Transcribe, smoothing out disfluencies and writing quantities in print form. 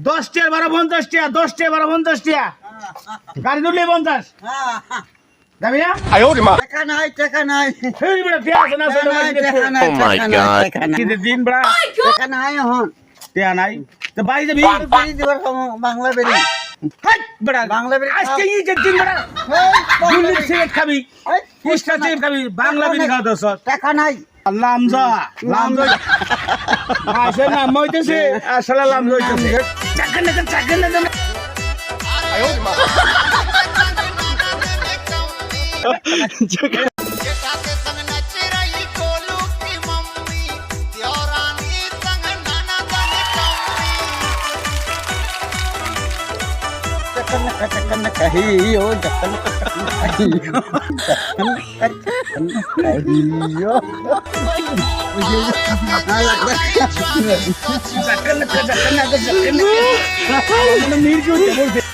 10 টিয়া 12 50 টিয়া 10 টিয়া 12 50 টিয়া গাড়ি তুললে 50 যাবি না টাকা নাই এই বড় টিয়া আছে না ছোট টাকা নাই Oh my God. কি দিন বড়া টাকা নাই হন টিয়া নাই তো বাড়ি যাবি বেরি দিবার বাংলা বেরি হাট বড়া বাংলা বেরি আজকে এই যে দিন বড়া দুলি সিগারেট খাবি ফুসকা সিগারেট খাবি বাংলা বিড়ি খাওয়া দছ টাকা নাই লামজা আসে না মইতেছে আসলে লামজা হইতেছে চাকন না जेठाचे संग नची रही गोलू की मम्मी देवरानी संग ननद ने कम्मी चकन कहियो चकन कहियो चाकन मीर क्यों बोलते